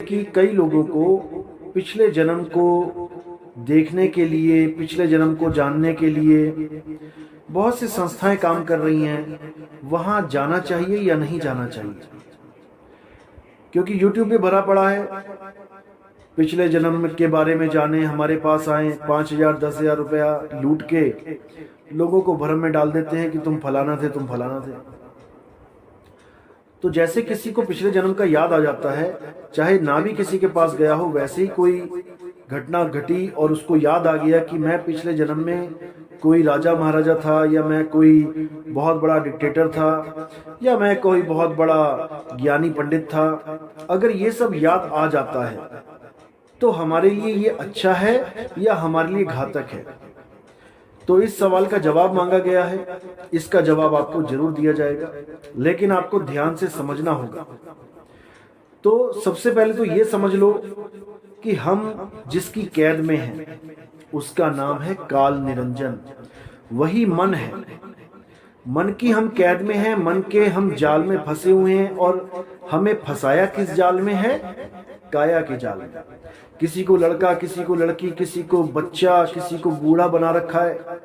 कि कई लोगों को पिछले जन्म को देखने के लिए, पिछले जन्म को जानने के लिए बहुत सी संस्थाएं काम कर रही हैं। वहां जाना चाहिए या नहीं जाना चाहिए? क्योंकि YouTube पे भरा पड़ा है, पिछले जन्म के बारे में जाने, हमारे पास आए 5,000 10,000 रुपया लूट के लोगों को भ्रम में डाल देते हैं कि तुम फलाना थे, तुम फलाना थे। तो जैसे किसी को पिछले जन्म का याद आ जाता है, चाहे ना भी किसी के पास गया हो, वैसे ही कोई घटना घटी और उसको याद आ गया कि मैं पिछले जन्म में कोई राजा महाराजा था, या मैं कोई बहुत बड़ा डिक्टेटर था, या मैं कोई बहुत बड़ा ज्ञानी पंडित था। अगर ये सब याद आ जाता है तो हमारे लिए ये अच्छा है या हमारे लिए घातक है? तो इस सवाल का जवाब मांगा गया है। इसका जवाब आपको जरूर दिया जाएगा, लेकिन आपको ध्यान से समझना होगा। तो सबसे पहले तो ये समझ लो कि हम जिसकी कैद में हैं उसका नाम है काल निरंजन। वही मन है। मन की हम कैद में हैं, मन के हम जाल में फंसे हुए हैं। और हमें फंसाया किस जाल में है? काया के जाल में। किसी को लड़का, किसी को लड़की, किसी को बच्चा, किसी को बूढ़ा बना रखा है।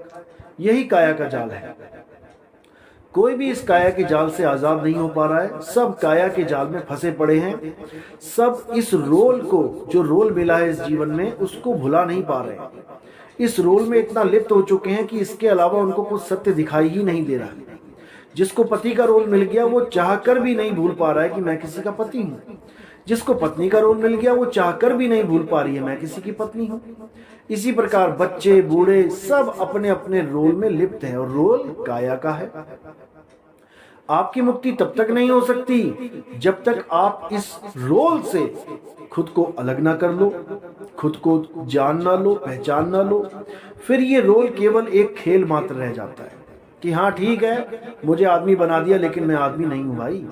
यही काया का जाल है। कोई भी इस काया के जाल से आजाद नहीं हो पा रहा है। सब काया के जाल में फंसे पड़े हैं। सब इस रोल को, जो रोल मिला है इस जीवन में, उसको भुला नहीं पा रहे हैं। इस रोल में इतना लिप्त हो चुके हैं कि इसके अलावा उनको कुछ सत्य दिखाई ही नहीं दे रहा है। जिसको पति का रोल मिल गया वो चाहकर भी नहीं भूल पा रहा है कि मैं किसी का पति हूं। जिसको पत्नी का रोल मिल गया वो चाहकर भी नहीं भूल पा रही है मैं किसी की पत्नी हूं। इसी प्रकार बच्चे, बूढ़े सब अपने अपने रोल में लिप्त हैं और रोल काया का है। आपकी मुक्ति तब तक नहीं हो सकती जब तक आप इस रोल से खुद को अलग ना कर लो, खुद को जान ना लो, पहचान ना लो। फिर ये रोल केवल एक खेल मात्र रह जाता है कि हाँ ठीक है, मुझे आदमी बना दिया लेकिन मैं आदमी नहीं हूं भाई।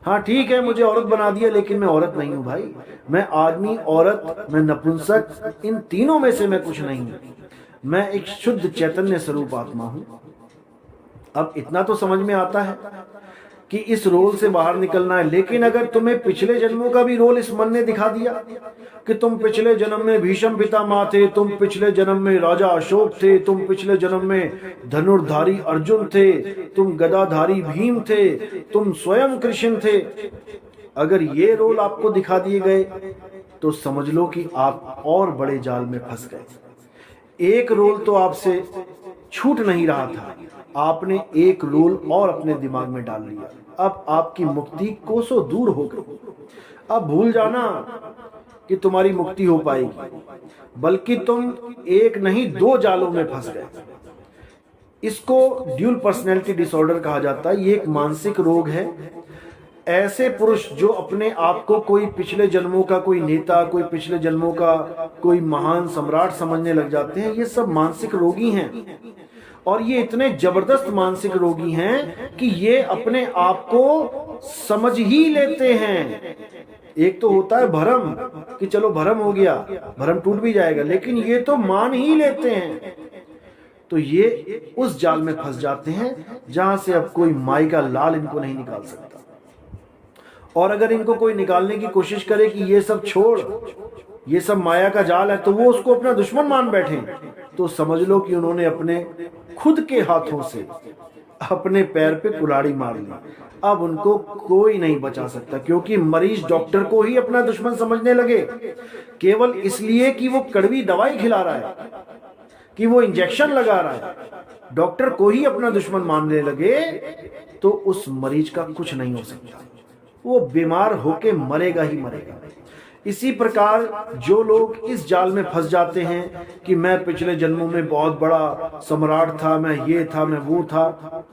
हाँ ठीक है, मुझे औरत बना दिया लेकिन मैं औरत नहीं हूं भाई। मैं आदमी, औरत, मैं नपुंसक, इन तीनों में से मैं कुछ नहीं हूं। मैं एक शुद्ध चैतन्य स्वरूप आत्मा हूं। अब इतना तो समझ में आता है कि इस रोल से बाहर निकलना है। लेकिन अगर तुम्हें पिछले जन्मों का भी रोल इस मन ने दिखा दिया कि तुम पिछले जन्म में भीष्म पितामह थे, तुम पिछले जन्म में राजा अशोक थे, तुम पिछले जन्म में धनुर्धारी अर्जुन थे, तुम गदाधारी भीम थे, तुम स्वयं कृष्ण थे, अगर ये रोल आपको दिखा दिए गए तो समझ लो कि आप और बड़े जाल में फंस गए। एक रोल तो आपसे छूट नहीं रहा था, आपने एक रोल और अपने दिमाग में डाल लिया। अब आपकी मुक्ति कोसों दूर हो गई। अब भूल जाना कि तुम्हारी मुक्ति हो पाएगी, बल्कि तुम एक नहीं दो जालों में फंस गए। इसको ड्यूल पर्सनैलिटी डिसऑर्डर कहा जाता है। ये एक मानसिक रोग है। ऐसे पुरुष जो अपने आप को कोई पिछले जन्मों का कोई नेता, कोई पिछले जन्मों का कोई महान सम्राट समझने लग जाते हैं, ये सब मानसिक रोगी हैं। और ये इतने जबरदस्त मानसिक रोगी हैं कि ये अपने आप को समझ ही लेते हैं। एक तो होता है भ्रम कि चलो भ्रम हो गया, भ्रम टूट भी जाएगा, लेकिन ये तो मान ही लेते हैं। तो ये उस जाल में फंस जाते हैं जहां से अब कोई माई का लाल इनको नहीं निकाल सकता। और अगर इनको कोई निकालने की कोशिश करे कि ये सब छोड़, ये सब माया का जाल है, तो वो उसको अपना दुश्मन मान बैठे, तो समझ लो कि उन्होंने अपने खुद के हाथों से अपने पैर पे कुल्हाड़ी मार ली। अब उनको कोई नहीं बचा सकता, क्योंकि मरीज डॉक्टर को ही अपना दुश्मन समझने लगे, केवल इसलिए कि वो कड़वी दवाई खिला रहा है, कि वो इंजेक्शन लगा रहा है। डॉक्टर को ही अपना दुश्मन मानने लगे तो उस मरीज का कुछ नहीं हो सकता। वो बीमार होके मरेगा ही मरेगा। इसी प्रकार जो लोग इस जाल में फंस जाते हैं कि मैं पिछले जन्मों में बहुत बड़ा सम्राट था, मैं ये था, मैं वो था,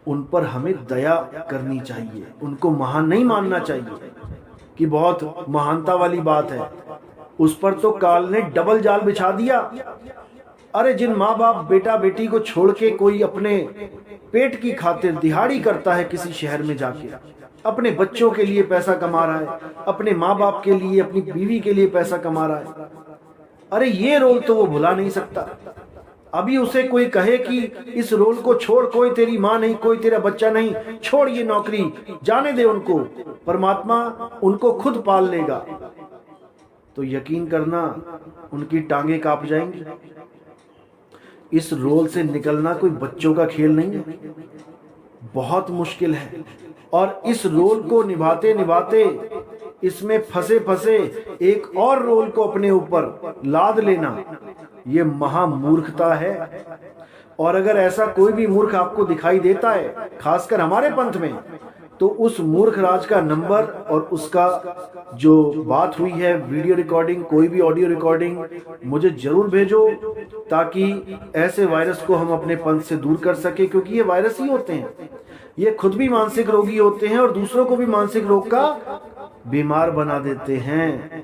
उन पर हमें दया करनी चाहिए। उनको महान नहीं मानना चाहिए कि बहुत महानता वाली बात है। उस पर तो काल ने डबल जाल बिछा दिया। अरे जिन माँ बाप बेटा बेटी को छोड़ के कोई अपने पेट की खातिर दिहाड़ी करता है किसी शहर में जाके, अपने बच्चों के लिए पैसा कमा रहा है, अपने माँ बाप के लिए, अपनी बीवी के लिए पैसा कमा रहा है, अरे ये रोल तो वो भुला नहीं सकता। अभी उसे कोई कहे कि इस रोल को छोड़, कोई तेरी माँ नहीं, कोई तेरा बच्चा नहीं, छोड़ ये नौकरी, जाने दे उनको, परमात्मा उनको खुद पाल लेगा। तो यकीन करना उनकी टांगे कांप जाएंगी। इस रोल से निकलना कोई बच्चों का खेल नहीं है, बहुत मुश्किल है। और इस रोल को निभाते निभाते, इसमें फंसे फंसे एक और रोल को अपने ऊपर लाद लेना, ये महामूर्खता है। और अगर ऐसा कोई भी मूर्ख आपको दिखाई देता है, खासकर हमारे पंथ में, तो उस मूर्ख राज का नंबर और उसका जो बात हुई है, वीडियो रिकॉर्डिंग, कोई भी ऑडियो रिकॉर्डिंग, मुझे जरूर भेजो, ताकि ऐसे वायरस को हम अपने पंथ से दूर कर सके। क्योंकि ये वायरस ही होते हैं, ये खुद भी मानसिक रोगी होते हैं और दूसरों को भी मानसिक रोग का बीमार बना देते हैं।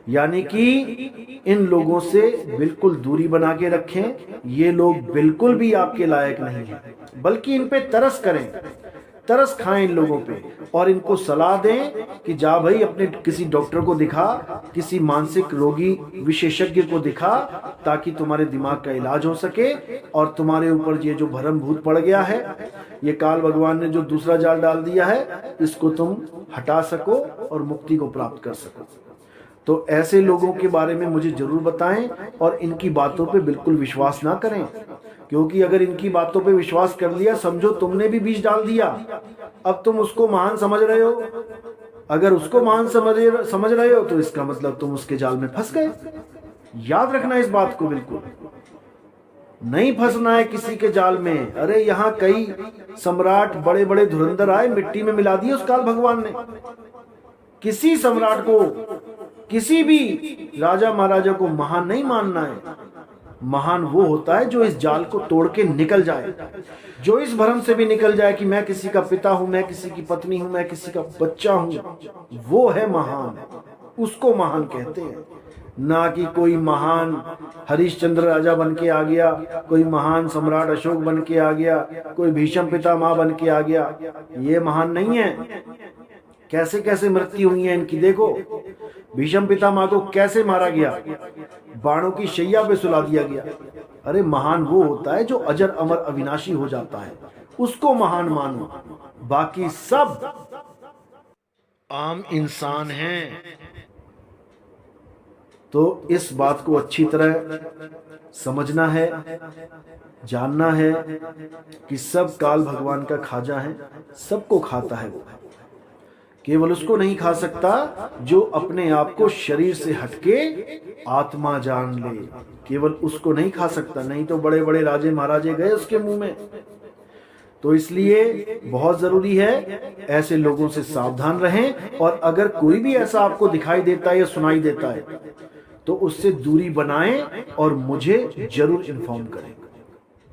यानी कि इन लोगों से बिल्कुल दूरी बना के रखें। ये लोग बिल्कुल भी आपके लायक नहीं है, बल्कि इन पे तरस करें, तरस खाएं इन लोगों पे, और इनको सलाह दें कि जा भाई अपने किसी डॉक्टर को दिखा, किसी मानसिक रोगी विशेषज्ञ को दिखा, ताकि तुम्हारे दिमाग का इलाज हो सके और तुम्हारे ऊपर ये जो भरम भूत पड़ गया है, ये काल भगवान ने जो दूसरा जाल डाल दिया है, इसको तुम हटा सको और मुक्ति को प्राप्त कर सको। तो ऐसे लोगों के बारे में मुझे जरूर बताएं और इनकी बातों पे बिल्कुल विश्वास ना करें, क्योंकि अगर इनकी बातों पे विश्वास कर लिया, समझो तुमने भी बीज डाल दिया। अब तुम उसको महान समझ रहे हो, अगर उसको महान समझ रहे हो तो इसका मतलब तुम उसके जाल में फंस गए। याद रखना इस बात को, बिल्कुल नहीं फंसना है किसी के जाल में। अरे यहाँ कई सम्राट बड़े बड़े धुरंधर आए, मिट्टी में मिला दिए उस काल भगवान ने। किसी सम्राट को, किसी भी राजा महाराजा को महान नहीं मानना है। महान वो होता है जो इस जाल को तोड़ के निकल जाए, जो इस भ्रम से भी निकल जाए कि मैं किसी का पिता हूं, मैं किसी की पत्नी हूं, मैं किसी का बच्चा हूं। वो है महान, उसको महान कहते हैं। ना कि कोई महान हरिश्चंद्र राजा बन के आ गया, कोई महान सम्राट अशोक बन के आ गया, कोई भीष्म पितामह बन के आ गया। ये महान नहीं है। कैसे कैसे मृत्यु हुई है इनकी देखो। भीष्म पितामह को कैसे मारा गया, बाणों की शैया पे सुला दिया गया। अरे महान वो होता है जो अजर अमर अविनाशी हो जाता है, उसको महान मानो। बाकी सब आम इंसान हैं। तो इस बात को अच्छी तरह समझना है, जानना है कि सब काल भगवान का खाजा है, सबको खाता है वो। केवल उसको नहीं खा सकता जो अपने आप को शरीर से हटके आत्मा जान ले, केवल उसको नहीं खा सकता। नहीं तो बड़े बड़े राजे महाराजे गए उसके मुंह में। तो इसलिए बहुत जरूरी है ऐसे लोगों से सावधान रहें। और अगर कोई भी ऐसा आपको दिखाई देता है या सुनाई देता है तो उससे दूरी बनाएं और मुझे जरूर इन्फॉर्म करें।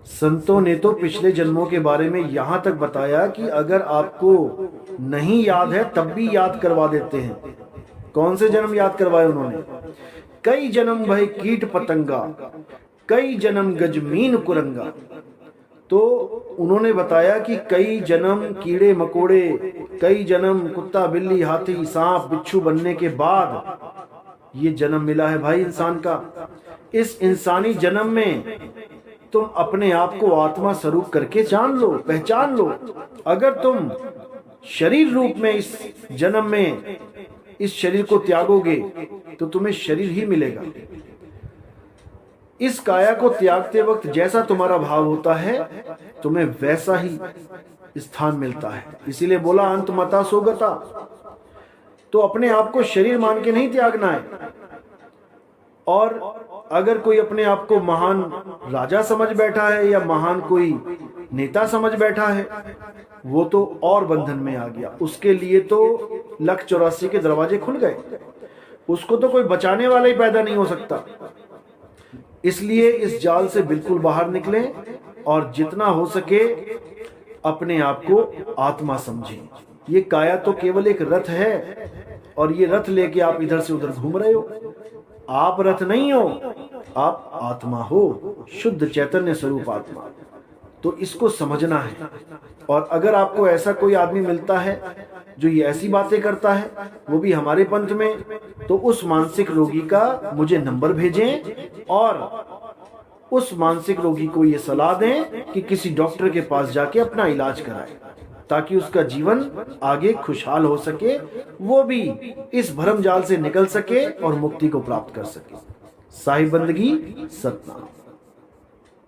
संतों ने तो पिछले जन्मों के बारे में यहां तक बताया कि अगर आपको नहीं याद है तब भी याद करवा देते हैं। कौन से जन्म याद करवाए उन्होंने? कई जन्म भय कीट पतंगा, कई जन्म गजमीन कुरंगा। तो उन्होंने बताया कि कई जन्म कीड़े मकोड़े, कई जन्म कुत्ता बिल्ली हाथी सांप बिच्छू बनने के बाद ये जन्म मिला है भाई इंसान का। इस इंसानी जन्म में तुम अपने आप को आत्मा स्वरूप करके जान लो, पहचान लो। अगर तुम शरीर रूप में इस जन्म में इस शरीर को त्यागोगे तो तुम्हें शरीर ही मिलेगा। इस काया को त्यागते वक्त जैसा तुम्हारा भाव होता है तुम्हें वैसा ही स्थान मिलता है। इसीलिए बोला अंत मता सोगता। तो अपने आप को शरीर मान के नहीं त्यागना है। और अगर कोई अपने आप को महान राजा समझ बैठा है या महान कोई नेता समझ बैठा है, वो तो और बंधन में आ गया। उसके लिए तो 184 के दरवाजे खुल गए, उसको तो कोई बचाने वाला ही पैदा नहीं हो सकता। इसलिए इस जाल से बिल्कुल बाहर निकलें और जितना हो सके अपने आप को आत्मा समझें। ये काया तो केवल एक रथ है और ये रथ लेके आप इधर से उधर घूम रहे हो। आप रथ नहीं हो, आप आत्मा हो, शुद्ध चैतन्य स्वरूप आत्मा। तो इसको समझना है। और अगर आपको ऐसा कोई आदमी मिलता है जो ये ऐसी बातें करता है, वो भी हमारे पंथ में, तो उस मानसिक रोगी का मुझे नंबर भेजें और उस मानसिक रोगी को ये सलाह दें कि किसी डॉक्टर के पास जाके अपना इलाज कराए। ताकि उसका जीवन आगे खुशहाल हो सके, वो भी इस भरम जाल से निकल सके और मुक्ति को प्राप्त कर सके। साहिब बंदगी, सतनाम।